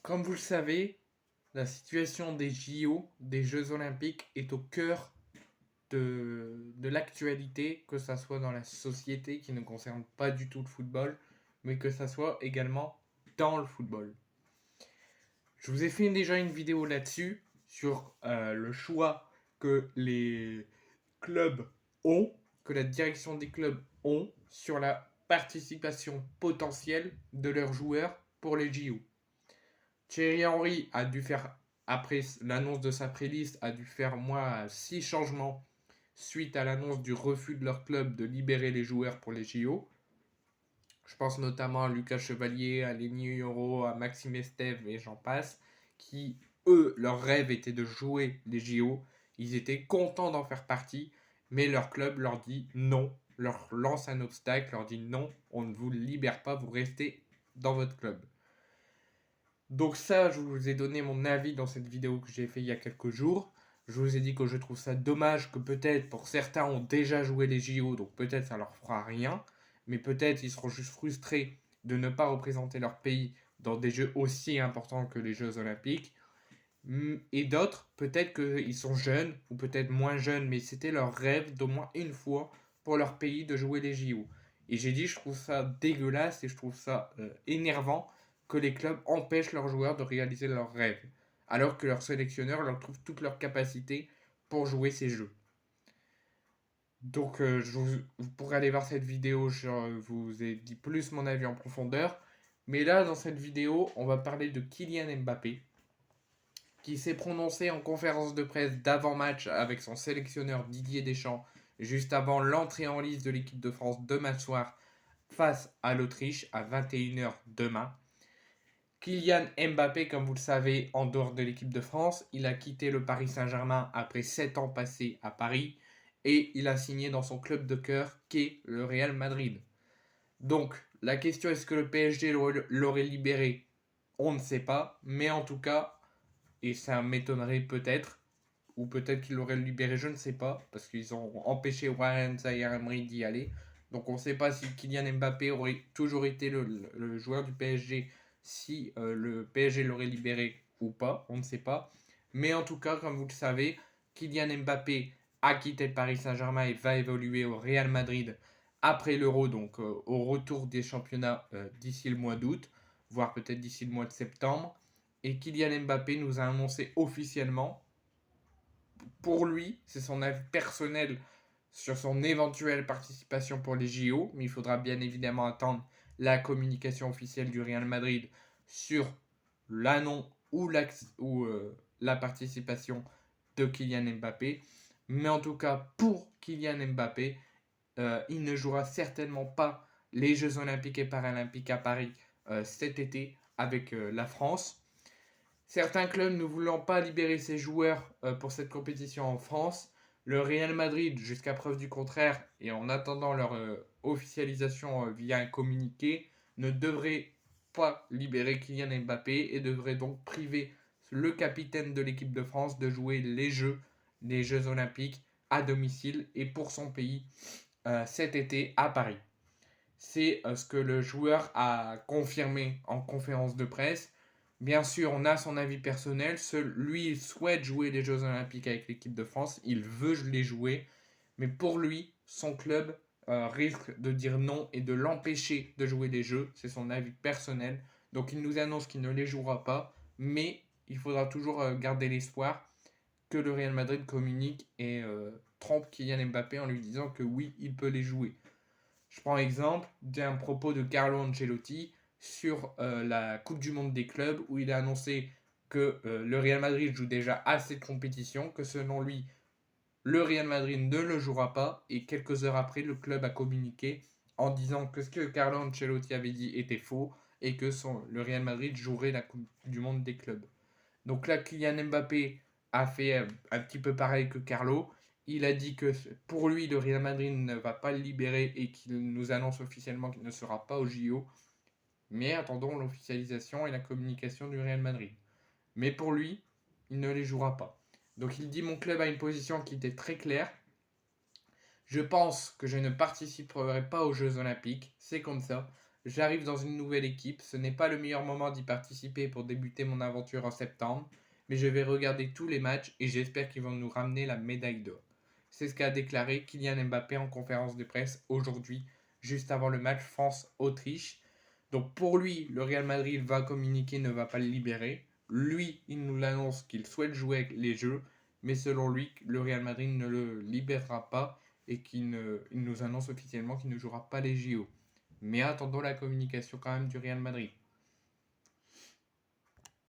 Comme vous le savez, la situation des JO, des Jeux Olympiques, est au cœur de l'actualité, que ça soit dans la société qui ne concerne pas du tout le football, mais que ça soit également dans le football. Je vous ai fait déjà une vidéo là-dessus, sur le choix que les clubs ont, que la direction des clubs ont, sur la participation potentielle de leurs joueurs pour les JO. Thierry Henry a dû faire, après l'annonce de sa pré-liste, a dû faire 6 changements suite à l'annonce du refus de leur club de libérer les joueurs pour les JO. Je pense notamment à Lucas Chevalier, à Lenny Yoro, à Maxime Estève et j'en passe, qui, eux, leur rêve était de jouer les JO. Ils étaient contents d'en faire partie, mais leur club leur dit non, leur lance un obstacle, leur dit non, on ne vous libère pas, vous restez dans votre club. Donc ça, je vous ai donné mon avis dans cette vidéo que j'ai fait il y a quelques jours. Je vous ai dit que je trouve ça dommage que peut-être pour certains ont déjà joué les JO, donc peut-être ça leur fera rien, mais peut-être ils seront juste frustrés de ne pas représenter leur pays dans des jeux aussi importants que les Jeux Olympiques. Et d'autres, peut-être qu'ils sont jeunes, ou peut-être moins jeunes, mais c'était leur rêve d'au moins une fois pour leur pays de jouer les JO. Et j'ai dit, je trouve ça dégueulasse et je trouve ça énervant que les clubs empêchent leurs joueurs de réaliser leurs rêves, alors que leurs sélectionneurs leur trouvent toutes leurs capacités pour jouer ces jeux. Donc, vous pourrez aller voir cette vidéo, je vous ai dit plus mon avis en profondeur. Mais là, dans cette vidéo, on va parler de Kylian Mbappé, qui s'est prononcé en conférence de presse d'avant-match avec son sélectionneur Didier Deschamps, juste avant l'entrée en lice de l'équipe de France demain soir face à l'Autriche à 21h demain. Kylian Mbappé, comme vous le savez, en dehors de l'équipe de France, il a quitté le Paris Saint-Germain après 7 ans passés à Paris et il a signé dans son club de cœur qu'est le Real Madrid. Donc, la question est-ce que le PSG l'aurait libéré? On ne sait pas, mais en tout cas, et ça m'étonnerait peut-être, ou peut-être qu'ils l'auraient libéré, je ne sais pas, parce qu'ils ont empêché Warren Zaïre-Emery d'y aller. Donc on ne sait pas si Kylian Mbappé aurait toujours été le joueur du PSG si le PSG l'aurait libéré ou pas, on ne sait pas. Mais en tout cas, comme vous le savez, Kylian Mbappé a quitté le Paris Saint-Germain et va évoluer au Real Madrid après l'Euro, donc au retour des championnats d'ici le mois d'août, voire peut-être d'ici le mois de septembre. Et Kylian Mbappé nous a annoncé officiellement, pour lui, c'est son avis personnel sur son éventuelle participation pour les JO, mais il faudra bien évidemment attendre la communication officielle du Real Madrid sur l'annonce ou la participation de Kylian Mbappé. Mais en tout cas, pour Kylian Mbappé, il ne jouera certainement pas les Jeux Olympiques et Paralympiques à Paris cet été avec la France. Certains clubs ne voulant pas libérer ses joueurs pour cette compétition en France, le Real Madrid, jusqu'à preuve du contraire, et en attendant leur officialisation via un communiqué, ne devrait pas libérer Kylian Mbappé et devrait donc priver le capitaine de l'équipe de France de jouer les Jeux Olympiques à domicile et pour son pays cet été à Paris. C'est ce que le joueur a confirmé en conférence de presse. Bien sûr, on a son avis personnel. Lui, il souhaite jouer les Jeux Olympiques avec l'équipe de France. Il veut les jouer. Mais pour lui, son club risque de dire non et de l'empêcher de jouer les Jeux. C'est son avis personnel. Donc il nous annonce qu'il ne les jouera pas. Mais il faudra toujours garder l'espoir que le Real Madrid communique et trompe Kylian Mbappé en lui disant que oui, il peut les jouer. Je prends exemple d'un propos de Carlo Ancelotti sur la Coupe du Monde des clubs où il a annoncé que le Real Madrid joue déjà assez de compétitions, que selon lui, le Real Madrid ne le jouera pas et quelques heures après, le club a communiqué en disant que ce que Carlo Ancelotti avait dit était faux et que le Real Madrid jouerait la Coupe du Monde des clubs. Donc là, Kylian Mbappé a fait un petit peu pareil que Carlo. Il a dit que pour lui, le Real Madrid ne va pas le libérer et qu'il nous annonce officiellement qu'il ne sera pas au JO. Mais attendons l'officialisation et la communication du Real Madrid. Mais pour lui, il ne les jouera pas. Donc il dit mon club a une position qui était très claire. Je pense que je ne participerai pas aux Jeux Olympiques. C'est comme ça. J'arrive dans une nouvelle équipe, ce n'est pas le meilleur moment d'y participer pour débuter mon aventure en septembre, mais je vais regarder tous les matchs et j'espère qu'ils vont nous ramener la médaille d'or. C'est ce qu'a déclaré Kylian Mbappé en conférence de presse aujourd'hui, juste avant le match France-Autriche. Donc pour lui, le Real Madrid va communiquer, ne va pas le libérer. Lui, il nous l'annonce qu'il souhaite jouer avec les Jeux, mais selon lui, le Real Madrid ne le libérera pas et il nous annonce officiellement qu'il ne jouera pas les JO. Mais attendons la communication quand même du Real Madrid.